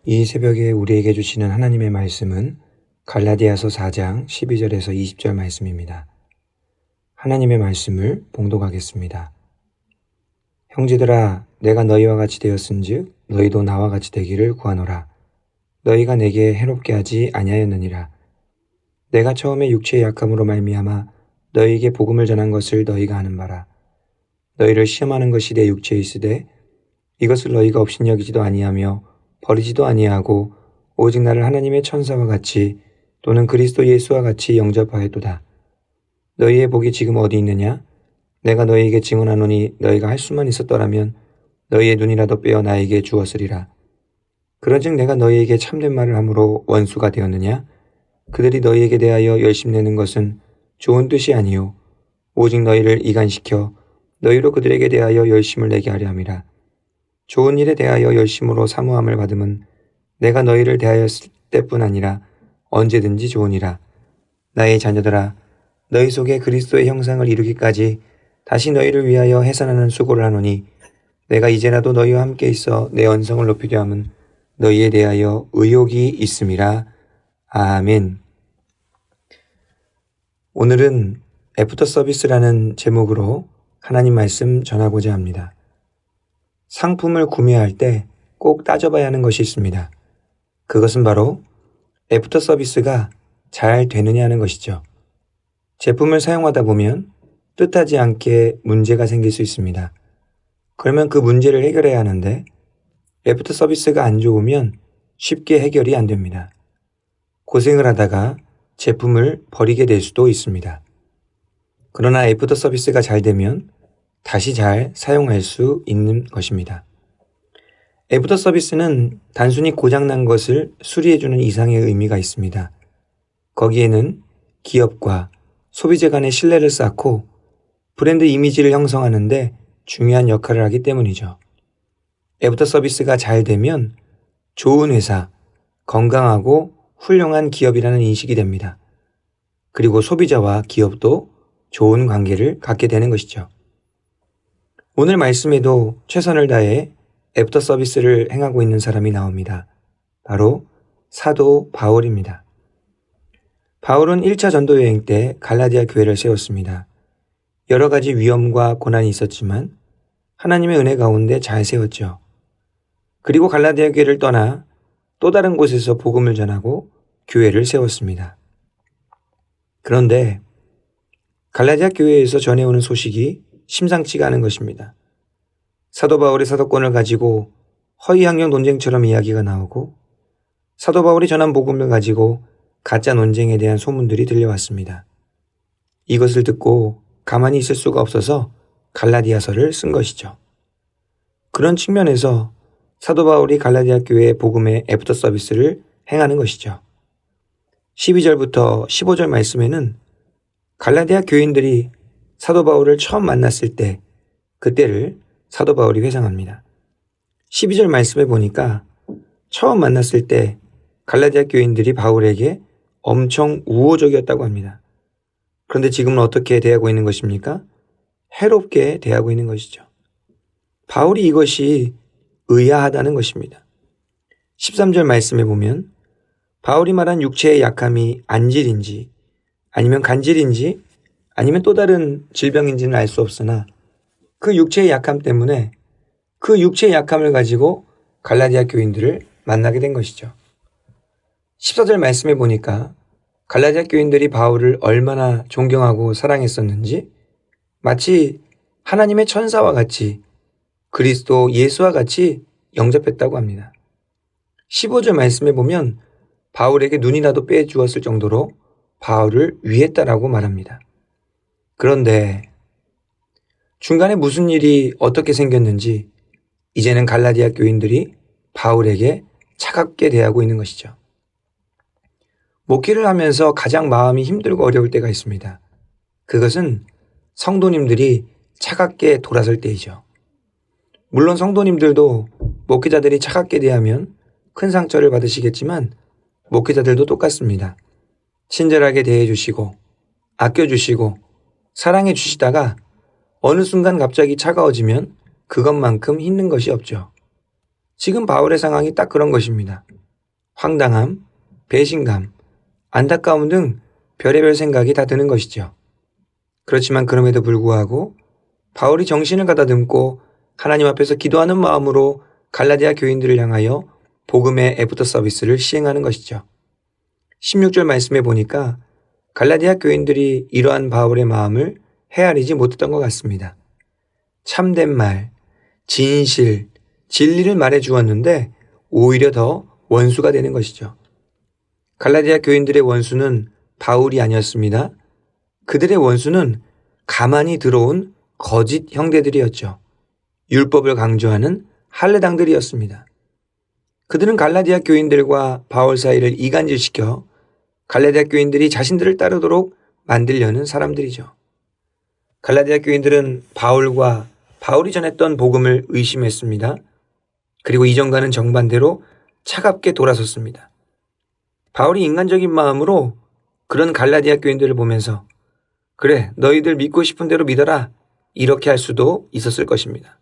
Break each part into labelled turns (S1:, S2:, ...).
S1: 이 새벽에 우리에게 주시는 하나님의 말씀은 갈라디아서 4장 12절에서 20절 말씀입니다. 하나님의 말씀을 봉독하겠습니다. 형제들아, 내가 너희와 같이 되었은즉 너희도 나와 같이 되기를 구하노라. 너희가 내게 해롭게 하지 아니하였느니라. 내가 처음에 육체의 약함으로 말미암아 너희에게 복음을 전한 것을 너희가 아는 바라. 너희를 시험하는 것이 내 육체에 있으되 이것을 너희가 업신여기지도 아니하며 버리지도 아니하고 오직 나를 하나님의 천사와 같이 또는 그리스도 예수와 같이 영접하였도다. 너희의 복이 지금 어디 있느냐? 내가 너희에게 증언하노니 너희가 할 수만 있었더라면 너희의 눈이라도 빼어 나에게 주었으리라. 그런즉 내가 너희에게 참된 말을 함으로 원수가 되었느냐? 그들이 너희에게 대하여 열심내는 것은 좋은 뜻이 아니요 오직 너희를 이간시켜 너희로 그들에게 대하여 열심을 내게 하려 함이라. 좋은 일에 대하여 열심으로 사모함을 받음은 내가 너희를 대하였을 때뿐 아니라 언제든지 좋으니라. 나의 자녀들아, 너희 속에 그리스도의 형상을 이루기까지 다시 너희를 위하여 해산하는 수고를 하노니 내가 이제라도 너희와 함께 있어 내 언성을 높이려 함은 너희에 대하여 의욕이 있음이라. 아멘. 오늘은 애프터 서비스라는 제목으로 하나님 말씀 전하고자 합니다. 상품을 구매할 때 꼭 따져봐야 하는 것이 있습니다. 그것은 바로 애프터 서비스가 잘 되느냐는 것이죠. 제품을 사용하다 보면 뜻하지 않게 문제가 생길 수 있습니다. 그러면 그 문제를 해결해야 하는데 애프터 서비스가 안 좋으면 쉽게 해결이 안 됩니다. 고생을 하다가 제품을 버리게 될 수도 있습니다. 그러나 애프터 서비스가 잘 되면 다시 잘 사용할 수 있는 것입니다. 애프터 서비스는 단순히 고장난 것을 수리해주는 이상의 의미가 있습니다. 거기에는 기업과 소비자 간의 신뢰를 쌓고 브랜드 이미지를 형성하는데 중요한 역할을 하기 때문이죠. 애프터 서비스가 잘 되면 좋은 회사, 건강하고 훌륭한 기업이라는 인식이 됩니다. 그리고 소비자와 기업도 좋은 관계를 갖게 되는 것이죠. 오늘 말씀에도 최선을 다해 애프터 서비스를 행하고 있는 사람이 나옵니다. 바로 사도 바울입니다. 바울은 1차 전도 여행 때 갈라디아 교회를 세웠습니다. 여러 가지 위험과 고난이 있었지만 하나님의 은혜 가운데 잘 세웠죠. 그리고 갈라디아 교회를 떠나 또 다른 곳에서 복음을 전하고 교회를 세웠습니다. 그런데 갈라디아 교회에서 전해오는 소식이 심상치가 않은 것입니다. 사도 바울의 사도권을 가지고 허위학력 논쟁처럼 이야기가 나오고 사도 바울이 전한 복음을 가지고 가짜 논쟁에 대한 소문들이 들려왔습니다. 이것을 듣고 가만히 있을 수가 없어서 갈라디아서를 쓴 것이죠. 그런 측면에서 사도 바울이 갈라디아 교회의 복음의 애프터 서비스를 행하는 것이죠. 12절부터 15절 말씀에는 갈라디아 교인들이 사도 바울을 처음 만났을 때 그때를 사도 바울이 회상합니다. 12절 말씀에 보니까 처음 만났을 때 갈라디아 교인들이 바울에게 엄청 우호적이었다고 합니다. 그런데 지금은 어떻게 대하고 있는 것입니까? 해롭게 대하고 있는 것이죠. 바울이 이것이 의아하다는 것입니다. 13절 말씀에 보면 바울이 말한 육체의 약함이 안질인지 아니면 간질인지 아니면 또 다른 질병인지는 알 수 없으나 그 육체의 약함 때문에 그 육체의 약함을 가지고 갈라디아 교인들을 만나게 된 것이죠. 14절 말씀에 보니까 갈라디아 교인들이 바울을 얼마나 존경하고 사랑했었는지 마치 하나님의 천사와 같이 그리스도 예수와 같이 영접했다고 합니다. 15절 말씀에 보면 바울에게 눈이라도 빼주었을 정도로 바울을 위했다라고 말합니다. 그런데 중간에 무슨 일이 어떻게 생겼는지 이제는 갈라디아 교인들이 바울에게 차갑게 대하고 있는 것이죠. 목회를 하면서 가장 마음이 힘들고 어려울 때가 있습니다. 그것은 성도님들이 차갑게 돌아설 때이죠. 물론 성도님들도 목회자들이 차갑게 대하면 큰 상처를 받으시겠지만 목회자들도 똑같습니다. 친절하게 대해주시고 아껴주시고 사랑해주시다가 어느 순간 갑자기 차가워지면 그것만큼 힘든 것이 없죠. 지금 바울의 상황이 딱 그런 것입니다. 황당함, 배신감, 안타까움 등 별의별 생각이 다 드는 것이죠. 그렇지만 그럼에도 불구하고 바울이 정신을 가다듬고 하나님 앞에서 기도하는 마음으로 갈라디아 교인들을 향하여 복음의 애프터 서비스를 시행하는 것이죠. 16절 말씀에 보니까 갈라디아 교인들이 이러한 바울의 마음을 헤아리지 못했던 것 같습니다. 참된 말, 진실, 진리를 말해 주었는데 오히려 더 원수가 되는 것이죠. 갈라디아 교인들의 원수는 바울이 아니었습니다. 그들의 원수는 가만히 들어온 거짓 형제들이었죠. 율법을 강조하는 할례당들이었습니다. 그들은 갈라디아 교인들과 바울 사이를 이간질시켜 갈라디아 교인들이 자신들을 따르도록 만들려는 사람들이죠. 갈라디아 교인들은 바울과 바울이 전했던 복음을 의심했습니다. 그리고 이전과는 정반대로 차갑게 돌아섰습니다. 바울이 인간적인 마음으로 그런 갈라디아 교인들을 보면서 그래, 너희들 믿고 싶은 대로 믿어라, 이렇게 할 수도 있었을 것입니다.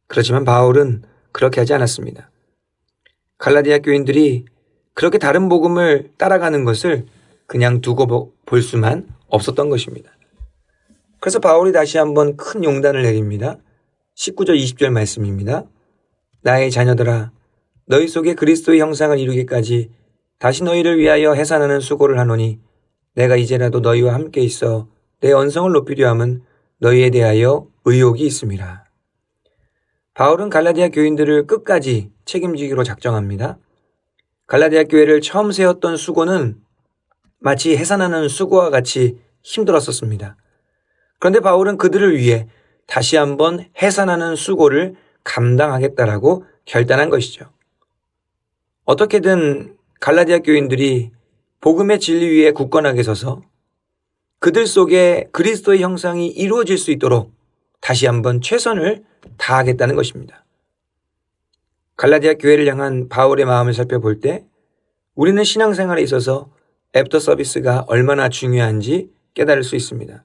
S1: 그렇지만 바울은 그렇게 하지 않았습니다. 갈라디아 교인들이 그렇게 다른 복음을 따라가는 것을 그냥 두고 볼 수만 없었던 것입니다. 그래서 바울이 다시 한번 큰 용단을 내립니다. 19절 20절 말씀입니다. 나의 자녀들아, 너희 속에 그리스도의 형상을 이루기까지 다시 너희를 위하여 해산하는 수고를 하노니 내가 이제라도 너희와 함께 있어 내 언성을 높이려 함은 너희에 대하여 의욕이 있음이라. 바울은 갈라디아 교인들을 끝까지 책임지기로 작정합니다. 갈라디아 교회를 처음 세웠던 수고는 마치 해산하는 수고와 같이 힘들었었습니다. 그런데 바울은 그들을 위해 다시 한번 해산하는 수고를 감당하겠다라고 결단한 것이죠. 어떻게든 갈라디아 교인들이 복음의 진리 위에 굳건하게 서서 그들 속에 그리스도의 형상이 이루어질 수 있도록 다시 한번 최선을 다하겠다는 것입니다. 갈라디아 교회를 향한 바울의 마음을 살펴볼 때 우리는 신앙생활에 있어서 애프터 서비스가 얼마나 중요한지 깨달을 수 있습니다.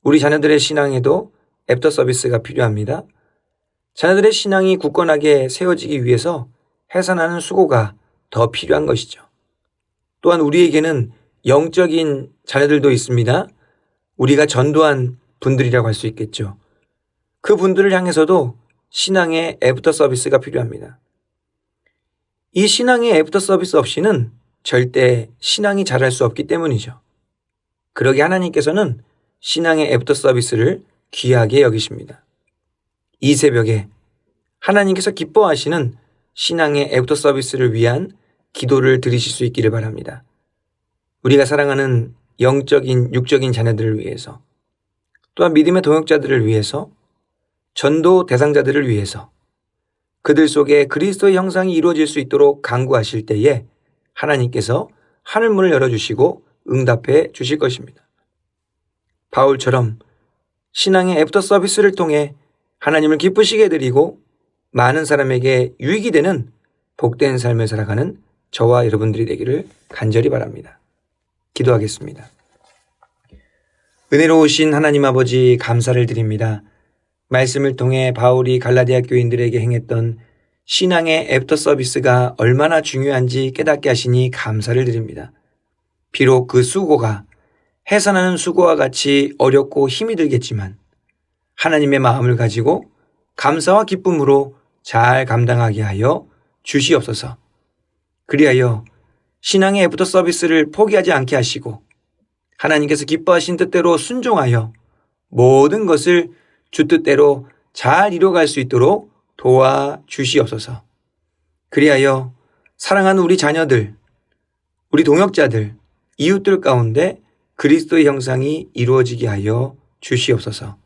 S1: 우리 자녀들의 신앙에도 애프터 서비스가 필요합니다. 자녀들의 신앙이 굳건하게 세워지기 위해서 해산하는 수고가 더 필요한 것이죠. 또한 우리에게는 영적인 자녀들도 있습니다. 우리가 전도한 분들이라고 할 수 있겠죠. 그 분들을 향해서도 신앙의 애프터 서비스가 필요합니다. 이 신앙의 애프터 서비스 없이는 절대 신앙이 자랄 수 없기 때문이죠. 그러게 하나님께서는 신앙의 애프터 서비스를 귀하게 여기십니다. 이 새벽에 하나님께서 기뻐하시는 신앙의 애프터 서비스를 위한 기도를 드리실 수 있기를 바랍니다. 우리가 사랑하는 영적인, 육적인 자녀들을 위해서, 또한 믿음의 동역자들을 위해서, 전도 대상자들을 위해서 그들 속에 그리스도의 형상이 이루어질 수 있도록 간구하실 때에 하나님께서 하늘문을 열어주시고 응답해 주실 것입니다. 바울처럼 신앙의 애프터 서비스를 통해 하나님을 기쁘시게 드리고 많은 사람에게 유익이 되는 복된 삶을 살아가는 저와 여러분들이 되기를 간절히 바랍니다. 기도하겠습니다. 은혜로우신 하나님 아버지, 감사를 드립니다. 말씀을 통해 바울이 갈라디아 교인들에게 행했던 신앙의 애프터 서비스가 얼마나 중요한지 깨닫게 하시니 감사를 드립니다. 비록 그 수고가 해산하는 수고와 같이 어렵고 힘이 들겠지만 하나님의 마음을 가지고 감사와 기쁨으로 잘 감당하게 하여 주시옵소서. 그리하여 신앙의 애프터 서비스를 포기하지 않게 하시고 하나님께서 기뻐하신 뜻대로 순종하여 모든 것을 주 뜻대로 잘 이뤄갈 수 있도록 도와주시옵소서. 그리하여 사랑하는 우리 자녀들, 우리 동역자들, 이웃들 가운데 그리스도의 형상이 이루어지게 하여 주시옵소서.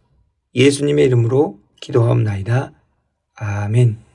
S1: 예수님의 이름으로 기도하옵나이다. 아멘.